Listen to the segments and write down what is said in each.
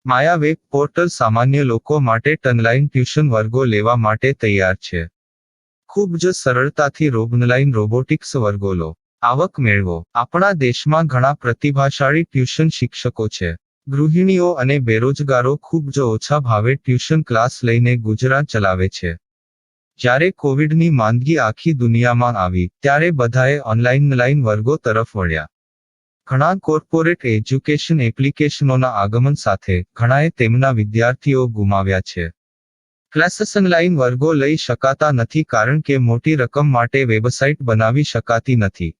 માયા web portal સામાન્ય લોકો માટે ઓનલાઈન ટ્યુશન વર્ગો લેવા માટે તૈયાર છે. ખૂબ જ સરળતાથી ઓનલાઈન રોબોટિક્સ વર્ગો લો, આવક મેળવો. આપણા દેશમાં ઘણા પ્રતિભાશાળી ટ્યુશન શિક્ષકો છે. ગૃહિણીઓ અને બેરોજગારો ખૂબ જ ઓછા ભાવે ટ્યુશન ક્લાસ લઈને ગુજરાન ચલાવે છે. જ્યારે કોવિડની માંદગી આખી દુનિયામાં આવી ત્યારે બધાએ ઓનલાઈન વર્ગો તરફ વળ્યા. ઘણા કોર્પોરેટ એજ્યુકેશન એપ્લિકેશનોના આગમન સાથે ઘણાએ તેમના વિદ્યાર્થીઓ ગુમાવ્યા છે. ક્લાસીસ ઓનલાઈન વર્ગો લઈ શકાતા નથી કારણ કે મોટી રકમ માટે વેબસાઇટ બનાવી શકાતી નથી.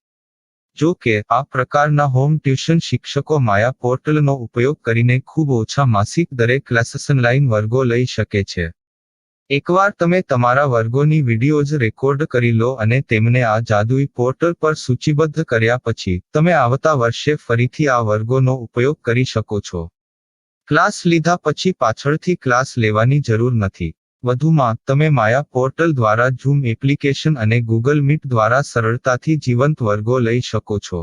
જો કે આ પ્રકારના હોમ ટ્યુશન શિક્ષકો માયા પોર્ટલનો ઉપયોગ કરીને ખૂબ ઓછા માસિક દરે ક્લાસીસ ઓનલાઈન વર્ગો લઈ શકે છે. એકવાર તમે તમારા વર્ગોની વિડીયોઝ રેકોર્ડ કરી લો અને તેમને આ જાદુઈ પોર્ટલ પર સૂચિબદ્ધ કર્યા પછી તમે આવતા વર્ષે ફરીથી આ વર્ગોનો ઉપયોગ કરી શકો છો. ક્લાસ લીધા પછી પાછળથી ક્લાસ લેવાની જરૂર નથી. વધુમાં તમે માયા પોર્ટલ દ્વારા ઝૂમ એપ્લિકેશન અને ગૂગલ મીટ દ્વારા સરળતાથી જીવંત વર્ગો લઈ શકો છો.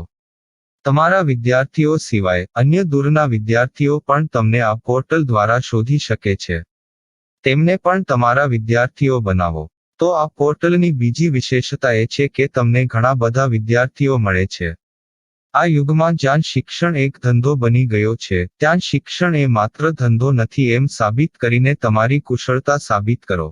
તમારા વિદ્યાર્થીઓ સિવાય અન્ય દૂરના વિદ્યાર્થીઓ પણ તમને આ પોર્ટલ દ્વારા શોધી શકે છે. તેમને પણ તમારા વિદ્યાર્થીઓ બનાવો. તો આ પોર્ટલની બીજી વિશેષતા એ છે કે તમને ઘણા બધા વિદ્યાર્થીઓ મળે છે. આ યુગમાં જ્યાં શિક્ષણ એક ધંધો બની ગયો છે ત્યાં શિક્ષણ એ માત્ર ધંધો નથી એમ સાબિત કરીને તમારી કુશળતા સાબિત કરો.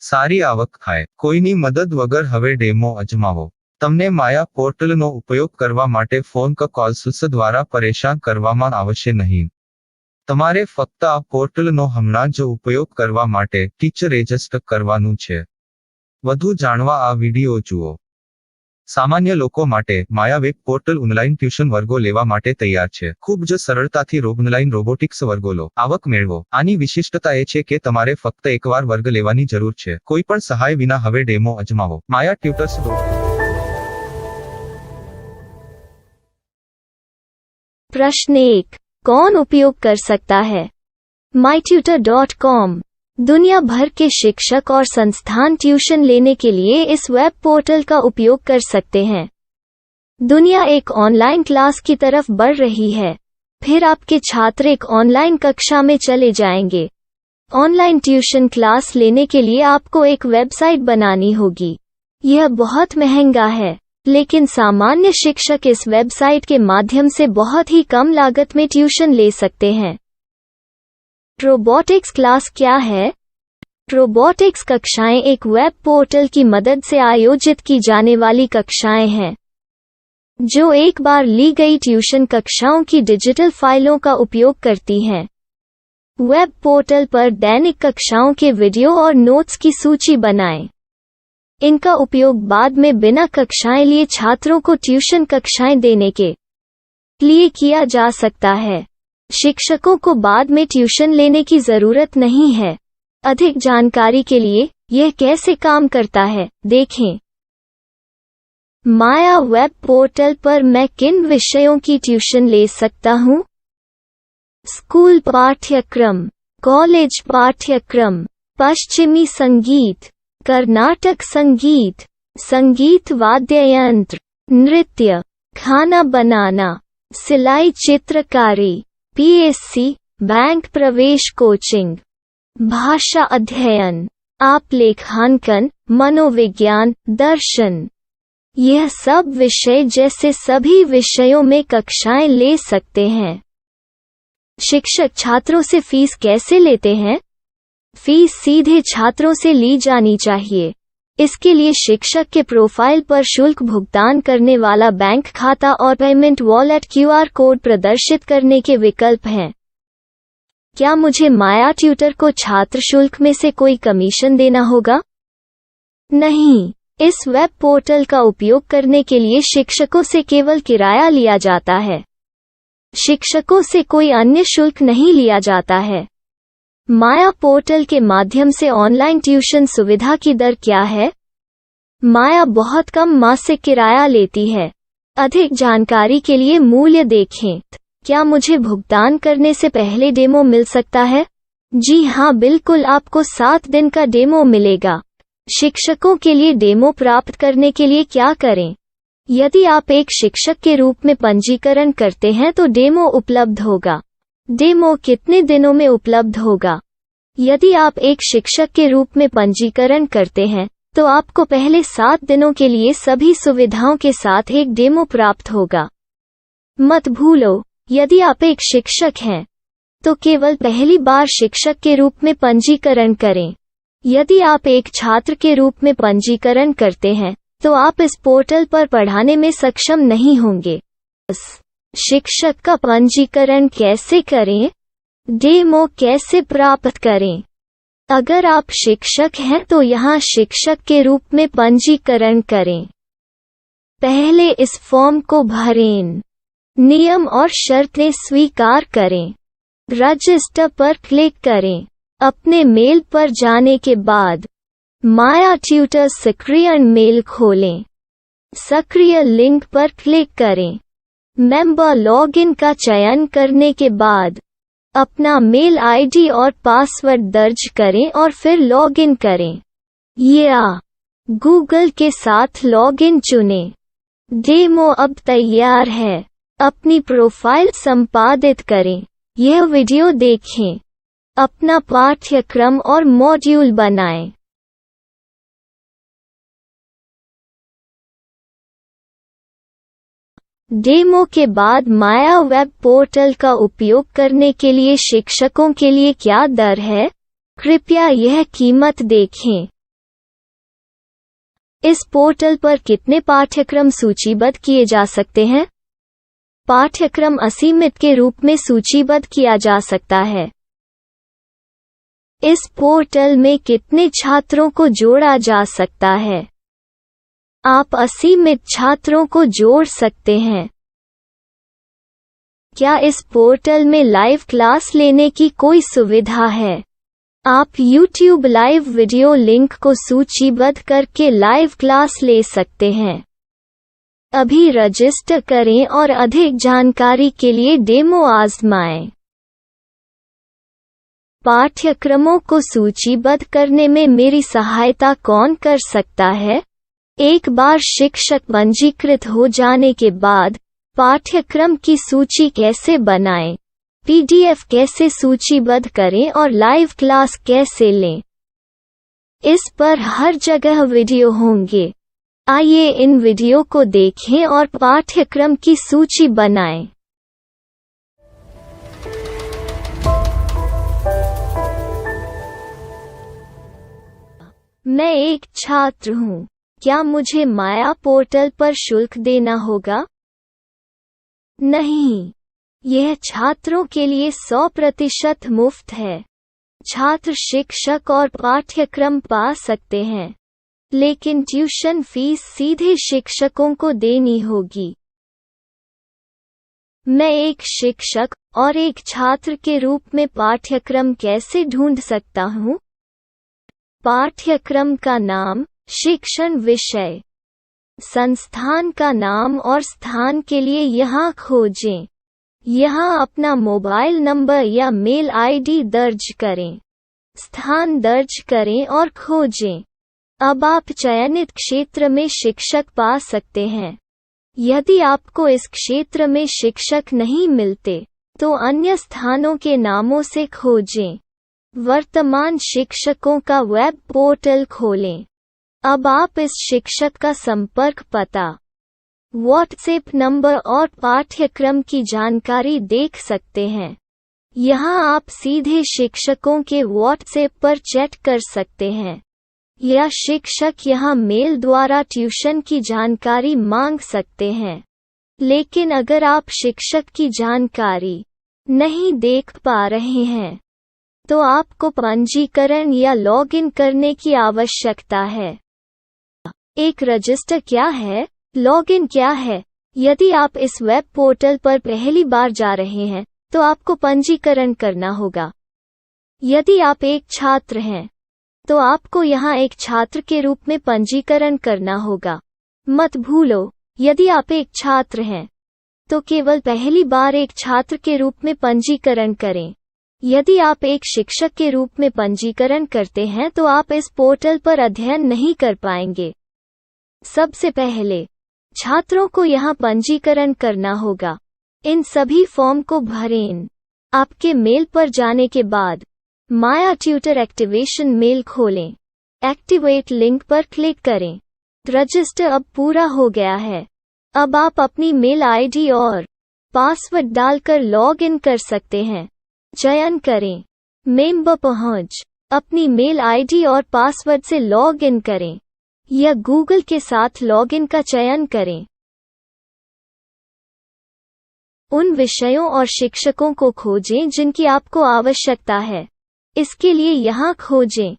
સારી આવક થાય. કોઈની મદદ વગર હવે ડેમો અજમાવો. તમને માયા પોર્ટલનો ઉપયોગ કરવા માટે ફોન કોલ્સ દ્વારા પરેશાન કરવામાં આવશે નહીં. તમારે ફક્ત આ પોર્ટલનો હમણાં જ ઉપયોગ કરવા માટે ટીચર રજિસ્ટર કરવાનું છે. વધુ જાણવા આ વિડિયો જુઓ. સામાન્ય લોકો માટે માયા વેબ પોર્ટલ ઓનલાઈન ટ્યુશન વર્ગો લેવા માટે તૈયાર છે. ખૂબ જ સરળતાથી ઓનલાઈન રોબોટિક્સ વર્ગો લો, આવક મેળવો. આની વિશિષ્ટતા એ છે કે તમારે ફક્ત એકવાર વર્ગ લેવાની જરૂર છે. કોઈ પણ સહાય વિના હવે ડેમો અજમાવો. માયા ટ્યુટર્સ. प्रश्न 1. कौन उपयोग कर सकता है? mytutor.com दुनिया भर के शिक्षक और संस्थान ट्यूशन लेने के लिए इस वेब पोर्टल का उपयोग कर सकते हैं. दुनिया एक ऑनलाइन क्लास की तरफ बढ़ रही है. फिर आपके छात्र एक ऑनलाइन कक्षा में चले जाएंगे. ऑनलाइन ट्यूशन क्लास लेने के लिए आपको एक वेबसाइट बनानी होगी. यह बहुत महंगा है, लेकिन सामान्य शिक्षक इस वेबसाइट के माध्यम से बहुत ही कम लागत में ट्यूशन ले सकते हैं. रोबोटिक्स क्लास क्या है? रोबोटिक्स कक्षाएं एक वेब पोर्टल की मदद से आयोजित की जाने वाली कक्षाएं हैं, जो एक बार ली गई ट्यूशन कक्षाओं की डिजिटल फाइलों का उपयोग करती हैं. वेब पोर्टल पर दैनिक कक्षाओं के वीडियो और नोट्स की सूची बनाएं. इनका उपयोग बाद में बिना कक्षाएं लिए छात्रों को ट्यूशन कक्षाएं देने के लिए किया जा सकता है. शिक्षकों को बाद में ट्यूशन लेने की जरूरत नहीं है. अधिक जानकारी के लिए यह कैसे काम करता है देखें. माया वेब पोर्टल पर मैं किन विषयों की ट्यूशन ले सकता हूँ? स्कूल पाठ्यक्रम, कॉलेज पाठ्यक्रम, पश्चिमी संगीत, कर्नाटक संगीत, संगीत वाद्य यंत्र, नृत्य, खाना बनाना, सिलाई चित्रकारी, पीएससी, बैंक प्रवेश कोचिंग, भाषा अध्ययन, आलेखांकन, मनोविज्ञान, दर्शन. यह सब विषय जैसे सभी विषयों में कक्षाएं ले सकते हैं. शिक्षक छात्रों से फीस कैसे लेते हैं? फीस सीधे छात्रों से ली जानी चाहिए. इसके लिए शिक्षक के प्रोफाइल पर शुल्क भुगतान करने वाला बैंक खाता और पेमेंट वॉलेट क्यूआर कोड प्रदर्शित करने के विकल्प हैं. क्या मुझे माया ट्यूटर को छात्र शुल्क में से कोई कमीशन देना होगा? नहीं. इस वेब पोर्टल का उपयोग करने के लिए शिक्षकों से केवल किराया लिया जाता है. शिक्षकों से कोई अन्य शुल्क नहीं लिया जाता है. माया पोर्टल के माध्यम से ऑनलाइन ट्यूशन सुविधा की दर क्या है? माया बहुत कम मासिक किराया लेती है. अधिक जानकारी के लिए मूल्य देखें. क्या मुझे भुगतान करने से पहले डेमो मिल सकता है? जी हाँ, बिल्कुल. आपको 7 दिन का डेमो मिलेगा. शिक्षकों के लिए डेमो प्राप्त करने के लिए क्या करें? यदि आप एक शिक्षक के रूप में पंजीकरण करते हैं तो डेमो उपलब्ध होगा. डेमो कितने दिनों में उपलब्ध होगा? यदि आप एक शिक्षक के रूप में पंजीकरण करते हैं, तो आपको पहले 7 दिनों के लिए सभी सुविधाओं के साथ एक डेमो प्राप्त होगा। मत भूलो, यदि आप एक शिक्षक हैं, तो केवल पहली बार शिक्षक के रूप में पंजीकरण करें। यदि आप एक छात्र के रूप में पंजीकरण करते हैं, तो आप इस पोर्टल पर पढ़ाने में सक्षम नहीं होंगे। शिक्षक का पंजीकरण कैसे करें? डेमो कैसे प्राप्त करें? अगर आप शिक्षक हैं तो यहाँ शिक्षक के रूप में पंजीकरण करें। पहले इस फॉर्म को भरें। नियम और शर्तें स्वीकार करें। रजिस्टर पर क्लिक करें। अपने मेल पर जाने के बाद माया ट्यूटर सक्रिय मेल खोलें। सक्रिय लिंक पर क्लिक करें। मेंबर लॉगिन का चयन करने के बाद अपना मेल आईडी और पासवर्ड दर्ज करें और फिर लॉगिन करें या गूगल के साथ लॉगिन चुनें। डेमो अब तैयार है। अपनी प्रोफाइल संपादित करें। यह वीडियो देखें। अपना पाठ्यक्रम और मॉड्यूल बनाएं। डेमो के बाद माया वेब पोर्टल का उपयोग करने के लिए शिक्षकों के लिए क्या दर है? कृपया यह कीमत देखें। इस पोर्टल पर कितने पाठ्यक्रम सूचीबद्ध किए जा सकते हैं? पाठ्यक्रम असीमित के रूप में सूचीबद्ध किया जा सकता है। इस पोर्टल में कितने छात्रों को जोड़ा जा सकता है? आप असीमित छात्रों को जोड़ सकते हैं। क्या इस पोर्टल में लाइव क्लास लेने की कोई सुविधा है? आप YouTube लाइव वीडियो लिंक को सूचीबद्ध करके लाइव क्लास ले सकते हैं। अभी रजिस्टर करें और अधिक जानकारी के लिए डेमो आजमाएं। पाठ्यक्रमों को सूचीबद्ध करने में मेरी सहायता कौन कर सकता है? एक बार शिक्षक पंजीकृत हो जाने के बाद पाठ्यक्रम की सूची कैसे बनाएं, PDF कैसे सूचीबद्ध करें और लाइव क्लास कैसे लें, इस पर हर जगह वीडियो होंगे। आइए इन वीडियो को देखें और पाठ्यक्रम की सूची बनाएं। मैं एक छात्र हूँ। क्या मुझे माया पोर्टल पर शुल्क देना होगा? नहीं, यह छात्रों के लिए 100% मुफ्त है। छात्र शिक्षक और पाठ्यक्रम पा सकते हैं, लेकिन ट्यूशन फीस सीधे शिक्षकों को देनी होगी। मैं एक शिक्षक और एक छात्र के रूप में पाठ्यक्रम कैसे ढूंढ सकता हूँ? पाठ्यक्रम का नाम, शिक्षण विषय, संस्थान का नाम और स्थान के लिए यहाँ खोजें। यहाँ अपना मोबाइल नंबर या मेल आईडी दर्ज करें। स्थान दर्ज करें और खोजें। अब आप चयनित क्षेत्र में शिक्षक पा सकते हैं। यदि आपको इस क्षेत्र में शिक्षक नहीं मिलते, तो अन्य स्थानों के नामों से खोजें। वर्तमान शिक्षकों का वेब पोर्टल खोलें। अब आप इस शिक्षक का संपर्क पता, व्हाट्सएप नंबर और पाठ्यक्रम की जानकारी देख सकते हैं। यहाँ आप सीधे शिक्षकों के व्हाट्सएप पर चैट कर सकते हैं, या शिक्षक यहाँ मेल द्वारा ट्यूशन की जानकारी मांग सकते हैं। लेकिन अगर आप शिक्षक की जानकारी नहीं देख पा रहे हैं, तो आपको पंजीकरण या लॉगिन करने की आवश्यकता है। एक रजिस्टर क्या है? लॉगिन क्या है? यदि आप इस वेब पोर्टल पर पहली बार जा रहे हैं, तो आपको पंजीकरण करना होगा। यदि आप एक छात्र हैं, तो आपको यहाँ एक छात्र के रूप में पंजीकरण करना होगा। मत भूलो, यदि आप एक छात्र हैं, तो केवल पहली बार एक छात्र के रूप में पंजीकरण करें। यदि आप एक शिक्षक के रूप में पंजीकरण करते हैं तो आप इस पोर्टल पर अध्ययन नहीं कर पाएंगे। सबसे पहले छात्रों को यहाँ पंजीकरण करना होगा। इन सभी फॉर्म को भरें। आपके मेल पर जाने के बाद माया ट्यूटर एक्टिवेशन मेल खोलें। एक्टिवेट लिंक पर क्लिक करें। रजिस्टर अब पूरा हो गया है। अब आप अपनी मेल आईडी और पासवर्ड डालकर लॉग इन कर सकते हैं। चयन करें मेंबर पहुंच। अपनी मेल आईडी और पासवर्ड से लॉग इन करें या गूगल के साथ लॉग इन का चयन करें। उन विषयों और शिक्षकों को खोजें जिनकी आपको आवश्यकता है। इसके लिए यहाँ खोजें।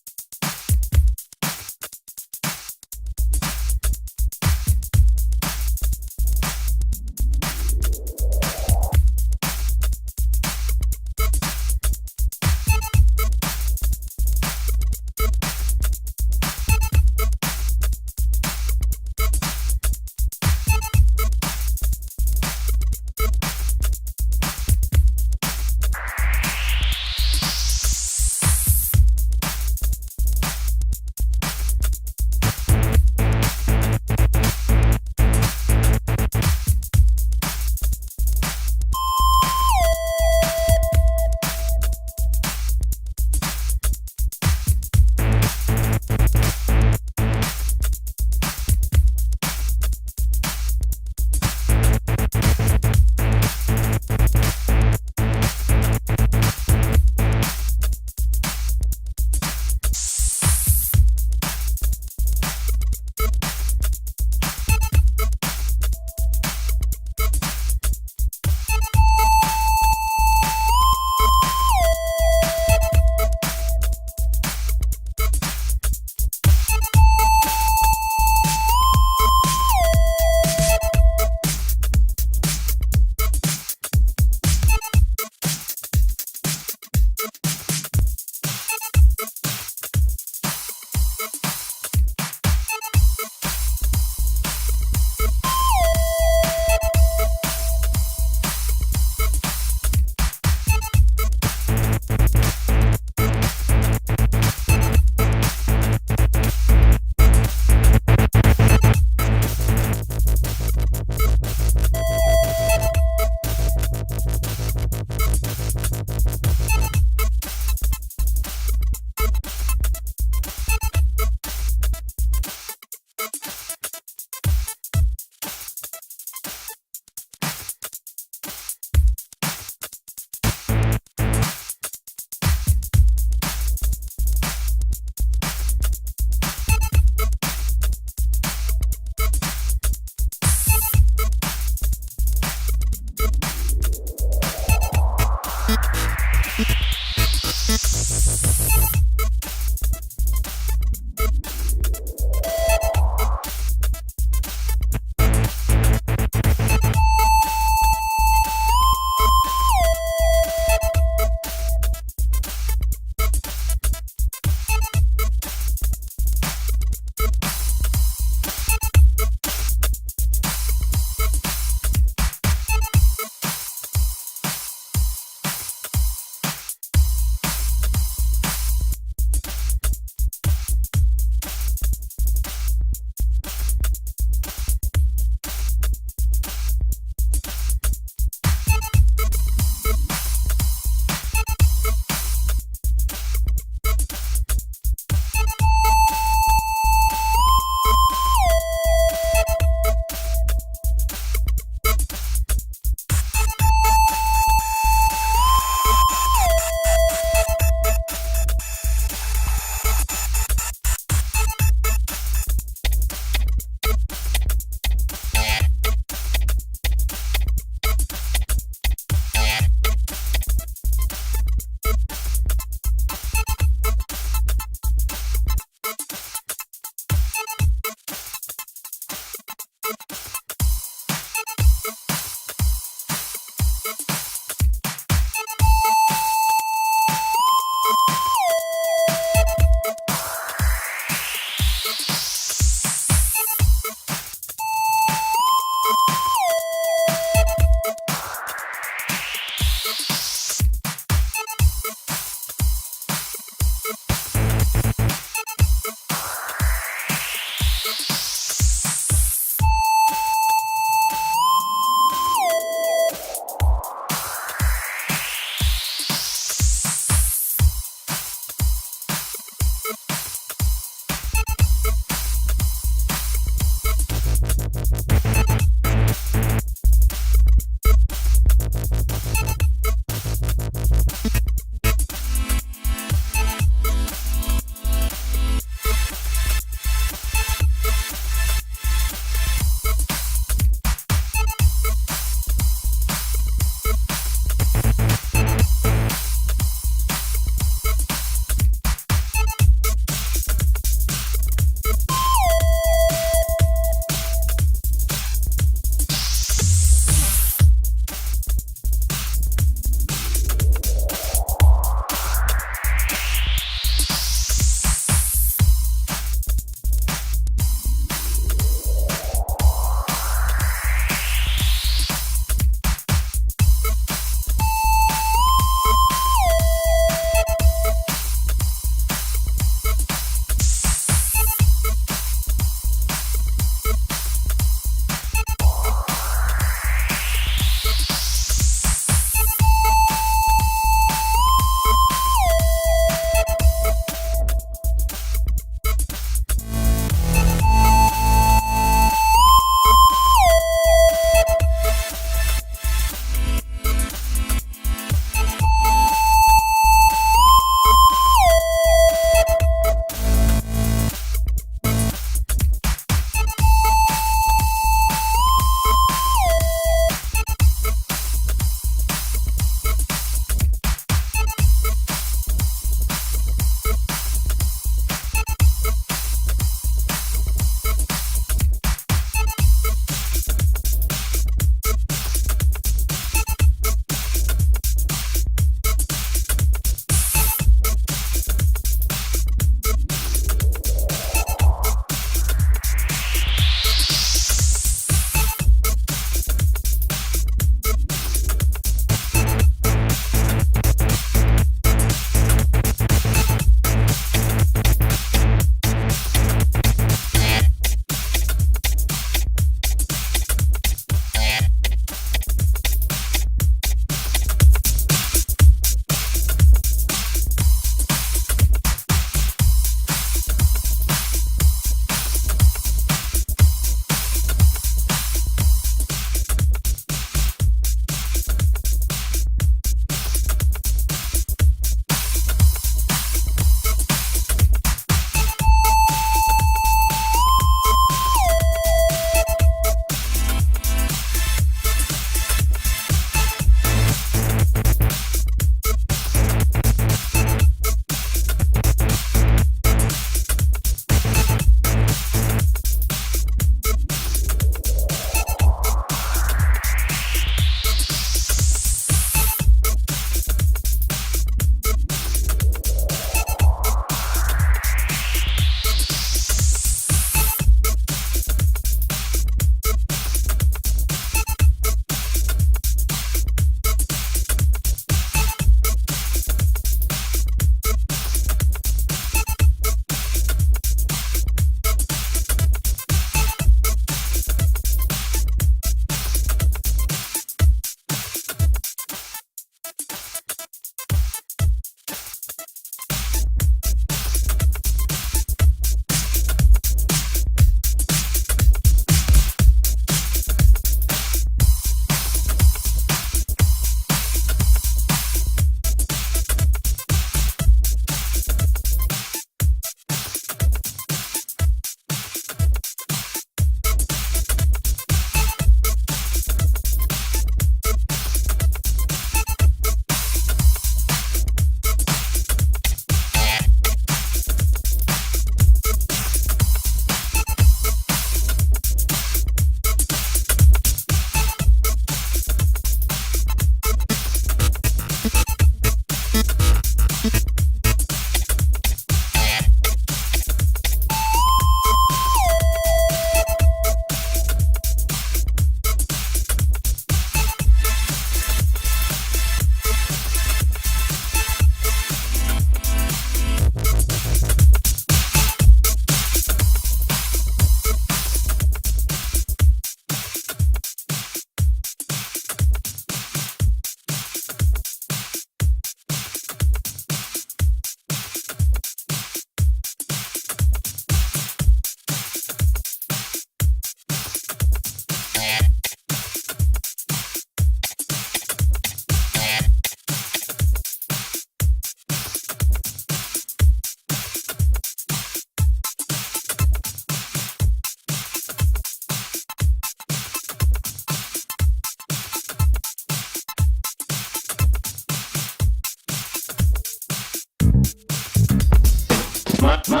My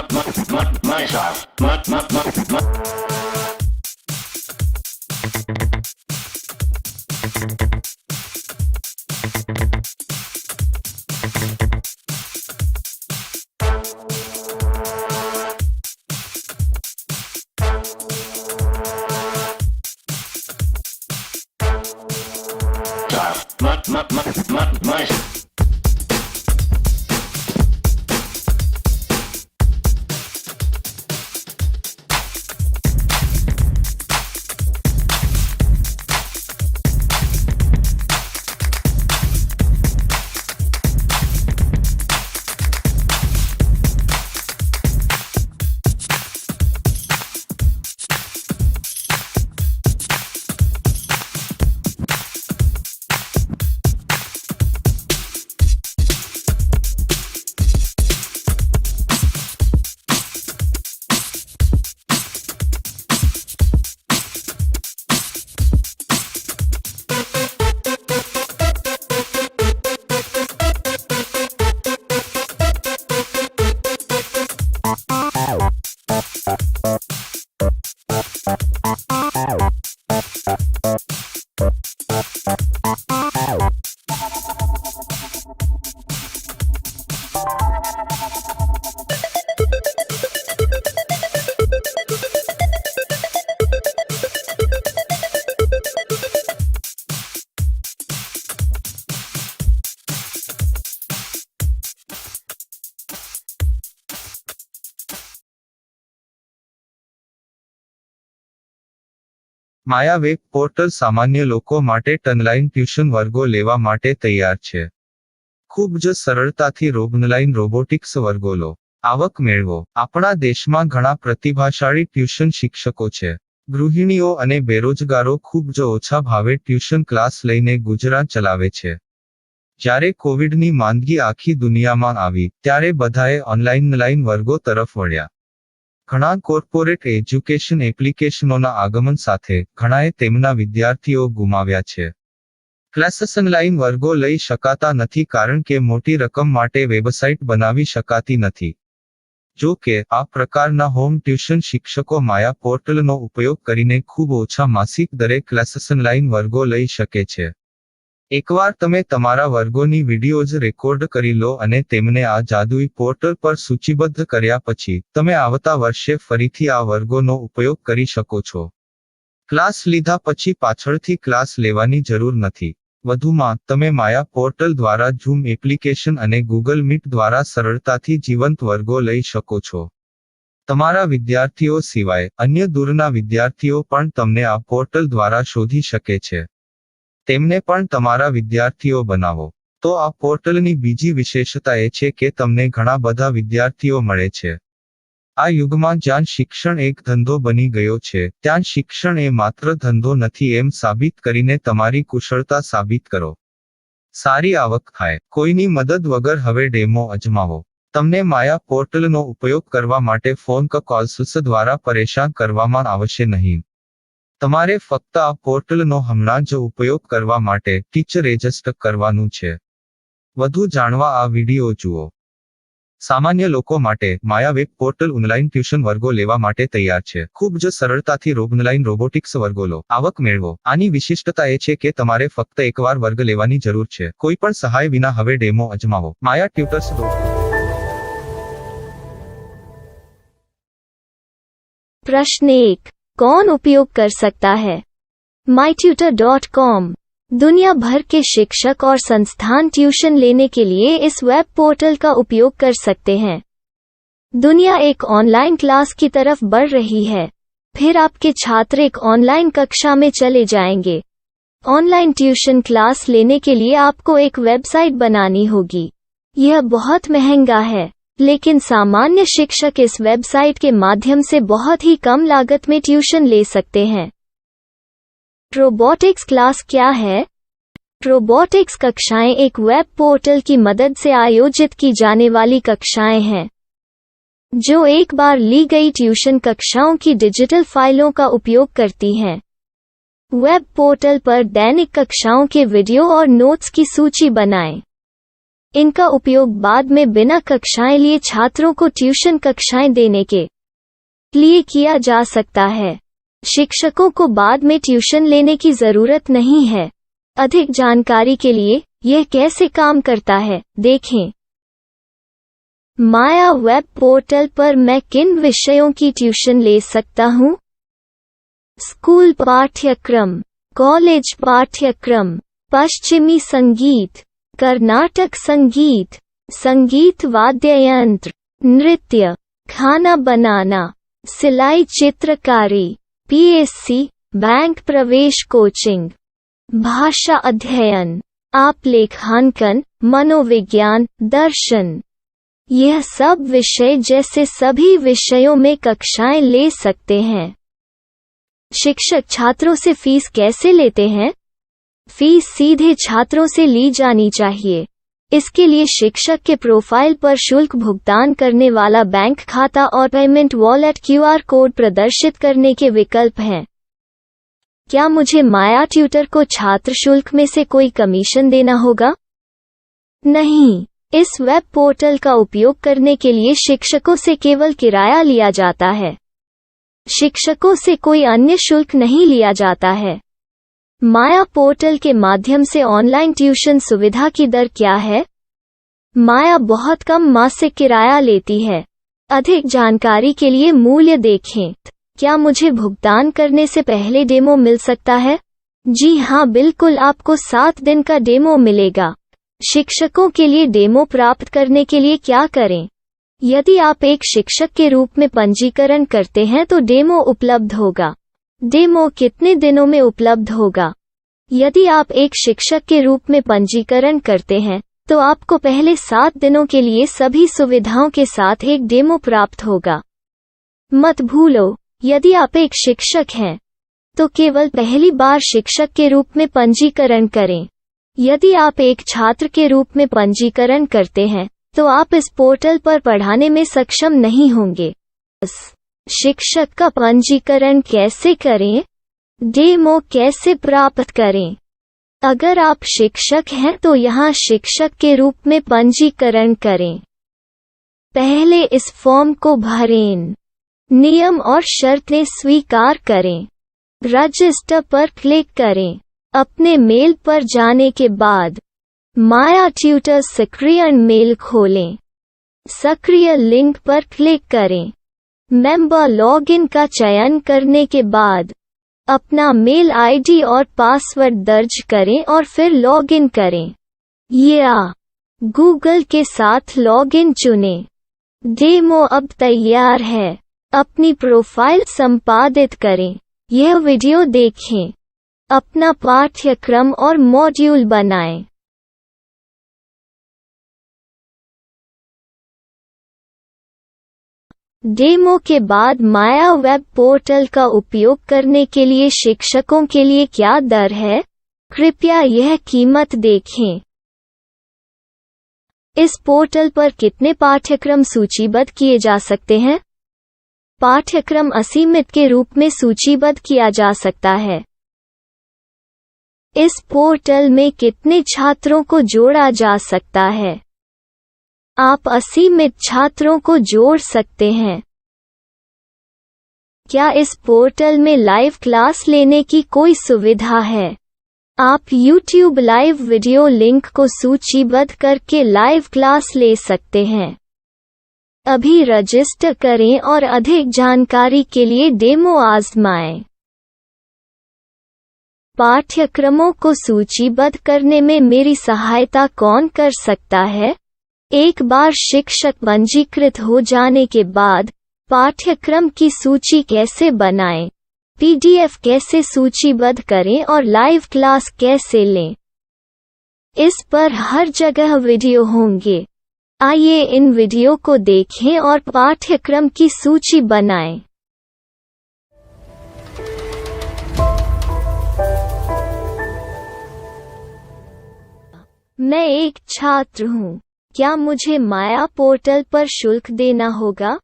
style. My Maya web portal સામાન્ય લોકો માટે ઓનલાઈન ટ્યુશન વર્ગો લેવા માટે તૈયાર છે. ખૂબ જ સરળતાથી ઓનલાઈન રોબોટિક્સ વર્ગો લો. આવક મેળવો. આપણા દેશમાં ઘણા પ્રતિભાશાળી ટ્યુશન શિક્ષકો છે. ગૃહિણીઓ અને બેરોજગારો ખૂબ જ ઓછા ભાવે ટ્યુશન ક્લાસ લઈને ગુજરાન ચલાવે છે. જ્યારે કોવિડની માંદગી આખી દુનિયામાં આવી ત્યારે બધાએ ઓનલાઈન વર્ગો તરફ વળ્યા. ઘણા કોર્પોરેટ એજ્યુકેશન એપ્લિકેશનોના આગમન સાથે ઘણાએ તેમના વિદ્યાર્થીઓ ગુમાવ્યા છે. ક્લાસીસ ઓનલાઈન વર્ગો લઈ શકાતા નથી કારણ કે મોટી રકમ માટે વેબસાઇટ બનાવી શકાતી નથી. જો કે આ પ્રકારના હોમ ટ્યુશન શિક્ષકો માયા પોર્ટલનો ઉપયોગ કરીને ખૂબ ઓછા માસિક દરે ક્લાસીસ ઓનલાઈન વર્ગો લઈ શકે છે. એકવાર તમે તમારા વર્ગોની વિડીયોઝ રેકોર્ડ કરી લો અને તેમને આ જાદુઈ પોર્ટલ પર સૂચિબદ્ધ કર્યા પછી તમે આવતા વર્ષે ફરીથી આ વર્ગોનો ઉપયોગ કરી શકો છો. ક્લાસ લીધા પછી પાછળથી ક્લાસ લેવાની જરૂર નથી. વધુમાં તમે માયા પોર્ટલ દ્વારા ઝૂમ એપ્લિકેશન અને ગૂગલ મીટ દ્વારા સરળતાથી જીવંત વર્ગો લઈ શકો છો. તમારા વિદ્યાર્થીઓ સિવાય અન્ય દૂરના વિદ્યાર્થીઓ પણ તમને આ પોર્ટલ દ્વારા શોધી શકે છે. તેમને પણ તમારા વિદ્યાર્થીઓ બનાવો. તો આ પોર્ટલની બીજી વિશેષતા એ છે કે તમને ઘણા બધા વિદ્યાર્થીઓ મળે છે. આ યુગમાં જ્યાં શિક્ષણ એક ધંધો બની ગયો છે ત્યાં શિક્ષણ એ માત્ર ધંધો નથી એમ સાબિત કરીને તમારી કુશળતા સાબિત કરો. સારી આવક થાય. કોઈની મદદ વગર હવે ડેમો અજમાવો. તમને માયા પોર્ટલનો ઉપયોગ કરવા માટે ફોન કોલ્સ દ્વારા પરેશાન કરવામાં આવશે નહીં. તમારે ફક્ત આ પોર્ટલનો હમણાં જ ઉપયોગ કરવા માટે ટીચર રજિસ્ટર કરવાનું છે. વધુ જાણવા આ વિડિયો જુઓ. સામાન્ય લોકો માટે માયા વેબ પોર્ટલ ઓનલાઈન ટ્યુશન વર્ગો લેવા માટે તૈયાર છે. ખૂબ જ સરળતાથી ઓનલાઈન રોબોટિક્સ વર્ગો લો. આવક મેળવો. આની વિશિષ્ટતા એ છે કે તમારે ફક્ત એકવાર વર્ગ લેવાની જરૂર છે. કોઈ પણ સહાય વિના હવે ડેમો અજમાવો. માયા ટ્યુટર્સ. प्रश्न 1. कौन उपयोग कर सकता है? mytutor.com दुनिया भर के शिक्षक और संस्थान ट्यूशन लेने के लिए इस वेब पोर्टल का उपयोग कर सकते हैं. दुनिया एक ऑनलाइन क्लास की तरफ बढ़ रही है. फिर आपके छात्र एक ऑनलाइन कक्षा में चले जाएंगे. ऑनलाइन ट्यूशन क्लास लेने के लिए आपको एक वेबसाइट बनानी होगी. यह बहुत महंगा है, लेकिन सामान्य शिक्षक इस वेबसाइट के माध्यम से बहुत ही कम लागत में ट्यूशन ले सकते हैं. रोबोटिक्स क्लास क्या है? रोबोटिक्स कक्षाएं एक वेब पोर्टल की मदद से आयोजित की जाने वाली कक्षाएं हैं, जो एक बार ली गई ट्यूशन कक्षाओं की डिजिटल फाइलों का उपयोग करती हैं. वेब पोर्टल पर दैनिक कक्षाओं के वीडियो और नोट्स की सूची बनाएं. इनका उपयोग बाद में बिना कक्षाएं लिए छात्रों को ट्यूशन कक्षाएं देने के लिए किया जा सकता है। शिक्षकों को बाद में ट्यूशन लेने की जरूरत नहीं है। अधिक जानकारी के लिए यह कैसे काम करता है, देखें। माया वेब पोर्टल पर मैं किन विषयों की ट्यूशन ले सकता हूँ? स्कूल पाठ्यक्रम, कॉलेज पाठ्यक्रम, पश्चिमी संगीत, कर्नाटक संगीत, संगीत वाद्य यंत्र, नृत्य, खाना बनाना, सिलाई चित्रकारी, पीएससी, बैंक प्रवेश कोचिंग, भाषा अध्ययन, आप लेखांकन, मनोविज्ञान, दर्शन। यह सब विषय जैसे सभी विषयों में कक्षाएं ले सकते हैं। शिक्षक छात्रों से फीस कैसे लेते हैं? फीस सीधे छात्रों से ली जानी चाहिए। इसके लिए शिक्षक के प्रोफाइल पर शुल्क भुगतान करने वाला बैंक खाता और पेमेंट वॉलेट क्यूआर कोड प्रदर्शित करने के विकल्प हैं। क्या मुझे माया ट्यूटर को छात्र शुल्क में से कोई कमीशन देना होगा? नहीं, इस वेब पोर्टल का उपयोग करने के लिए शिक्षकों से केवल किराया लिया जाता है। शिक्षकों से कोई अन्य शुल्क नहीं लिया जाता है। माया पोर्टल के माध्यम से ऑनलाइन ट्यूशन सुविधा की दर क्या है? माया बहुत कम मासिक किराया लेती है। अधिक जानकारी के लिए मूल्य देखें। क्या मुझे भुगतान करने से पहले डेमो मिल सकता है? जी हाँ, बिल्कुल, आपको 7 दिन का डेमो मिलेगा। शिक्षकों के लिए डेमो प्राप्त करने के लिए क्या करें? यदि आप एक शिक्षक के रूप में पंजीकरण करते हैं तो डेमो उपलब्ध होगा। डेमो कितने दिनों में उपलब्ध होगा? यदि आप एक शिक्षक के रूप में पंजीकरण करते हैं तो आपको पहले 7 दिनों के लिए सभी सुविधाओं के साथ एक डेमो प्राप्त होगा। मत भूलो, यदि आप एक शिक्षक हैं तो केवल पहली बार शिक्षक के रूप में पंजीकरण करें। यदि आप एक छात्र के रूप में पंजीकरण करते हैं तो आप इस पोर्टल पर पढ़ाने में सक्षम नहीं होंगे। शिक्षक का पंजीकरण कैसे करें? डेमो कैसे प्राप्त करें? अगर आप शिक्षक हैं तो यहाँ शिक्षक के रूप में पंजीकरण करें। पहले इस फॉर्म को भरें। नियम और शर्तें स्वीकार करें। रजिस्टर पर क्लिक करें। अपने मेल पर जाने के बाद माया ट्यूटर सक्रिय मेल खोलें। सक्रिय लिंक पर क्लिक करें। मेंबर लॉगिन का चयन करने के बाद अपना मेल आईडी और पासवर्ड दर्ज करें और फिर लॉगिन करें या गूगल के साथ लॉगिन चुनें। डेमो अब तैयार है। अपनी प्रोफाइल संपादित करें। यह वीडियो देखें। अपना पाठ्यक्रम और मॉड्यूल बनाएं। डेमो के बाद माया वेब पोर्टल का उपयोग करने के लिए शिक्षकों के लिए क्या दर है? कृपया यह कीमत देखें। इस पोर्टल पर कितने पाठ्यक्रम सूचीबद्ध किए जा सकते हैं? पाठ्यक्रम असीमित के रूप में सूचीबद्ध किया जा सकता है। इस पोर्टल में कितने छात्रों को जोड़ा जा सकता है? आप असीमित छात्रों को जोड़ सकते हैं। क्या इस पोर्टल में लाइव क्लास लेने की कोई सुविधा है? आप YouTube लाइव वीडियो लिंक को सूचीबद्ध करके लाइव क्लास ले सकते हैं। अभी रजिस्टर करें और अधिक जानकारी के लिए डेमो आजमाएं। पाठ्यक्रमों को सूचीबद्ध करने में मेरी सहायता कौन कर सकता है? एक बार शिक्षक पंजीकृत हो जाने के बाद पाठ्यक्रम की सूची कैसे बनाएं, PDF कैसे सूचीबद्ध करें और लाइव क्लास कैसे लें, इस पर हर जगह वीडियो होंगे। आइए इन वीडियो को देखें और पाठ्यक्रम की सूची बनाएं। मैं एक छात्र हूँ। क्या मुझे माया पोर्टल पर शुल्क देना होगा?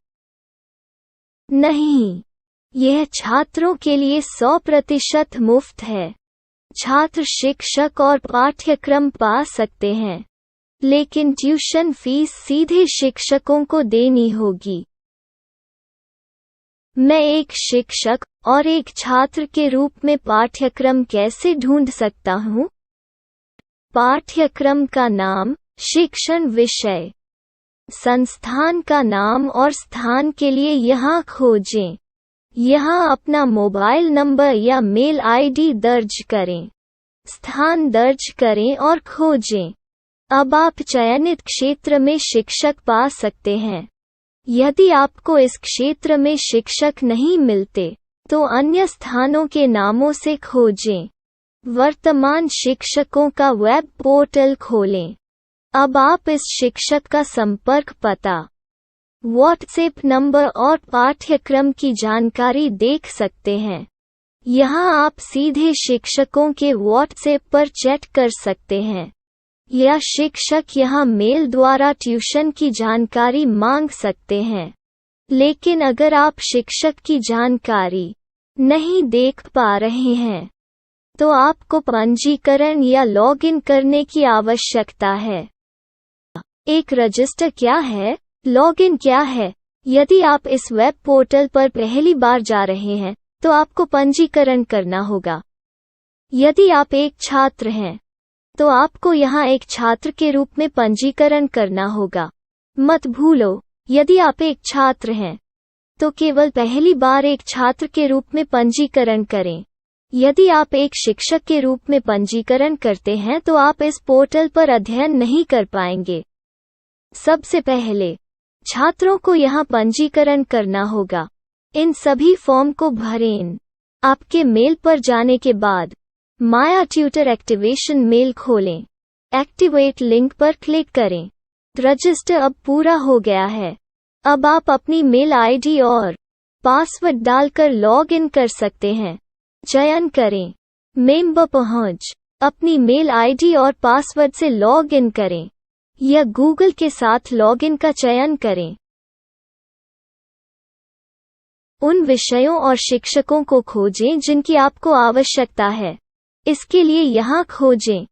नहीं, यह छात्रों के लिए 100% मुफ्त है। छात्र शिक्षक और पाठ्यक्रम पा सकते हैं। लेकिन ट्यूशन फीस सीधे शिक्षकों को देनी होगी। मैं एक शिक्षक और एक छात्र के रूप में पाठ्यक्रम कैसे ढूंढ सकता हूँ? पाठ्यक्रम का नाम, शिक्षण विषय, संस्थान का नाम और स्थान के लिए यहाँ खोजें। यहाँ अपना मोबाइल नंबर या मेल आईडी दर्ज करें। स्थान दर्ज करें और खोजें। अब आप चयनित क्षेत्र में शिक्षक पा सकते हैं। यदि आपको इस क्षेत्र में शिक्षक नहीं मिलते, तो अन्य स्थानों के नामों से खोजें। वर्तमान शिक्षकों का वेब पोर्टल खोलें। अब आप इस शिक्षक का संपर्क पता, व्हाट्सएप नंबर और पाठ्यक्रम की जानकारी देख सकते हैं। यहाँ आप सीधे शिक्षकों के व्हाट्सएप पर चैट कर सकते हैं या शिक्षक यहाँ मेल द्वारा ट्यूशन की जानकारी मांग सकते हैं। लेकिन अगर आप शिक्षक की जानकारी नहीं देख पा रहे हैं, तो आपको पंजीकरण या लॉगिन करने की आवश्यकता है। एक रजिस्टर क्या है? लॉगिन क्या है? यदि आप इस वेब पोर्टल पर पहली बार जा रहे हैं, तो आपको पंजीकरण करना होगा। यदि आप एक छात्र हैं, तो आपको यहाँ एक छात्र के रूप में पंजीकरण करना होगा। मत भूलो, यदि आप एक छात्र हैं, तो केवल पहली बार एक छात्र के रूप में पंजीकरण करें। यदि आप एक शिक्षक के रूप में पंजीकरण करते हैं, तो आप इस पोर्टल पर अध्ययन नहीं कर पाएंगे। सबसे पहले छात्रों को यहाँ पंजीकरण करना होगा। इन सभी फॉर्म को भरें। आपके मेल पर जाने के बाद माया ट्यूटर एक्टिवेशन मेल खोलें। एक्टिवेट लिंक पर क्लिक करें। रजिस्टर अब पूरा हो गया है। अब आप अपनी मेल आईडी और पासवर्ड डालकर लॉग इन कर सकते हैं। चयन करें मेंबर पहुंच। अपनी मेल आईडी और पासवर्ड से लॉग इन करें या गूगल के साथ लॉगिन का चयन करें। उन विषयों और शिक्षकों को खोजें जिनकी आपको आवश्यकता है। इसके लिए यहाँ खोजें।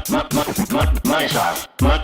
my style. My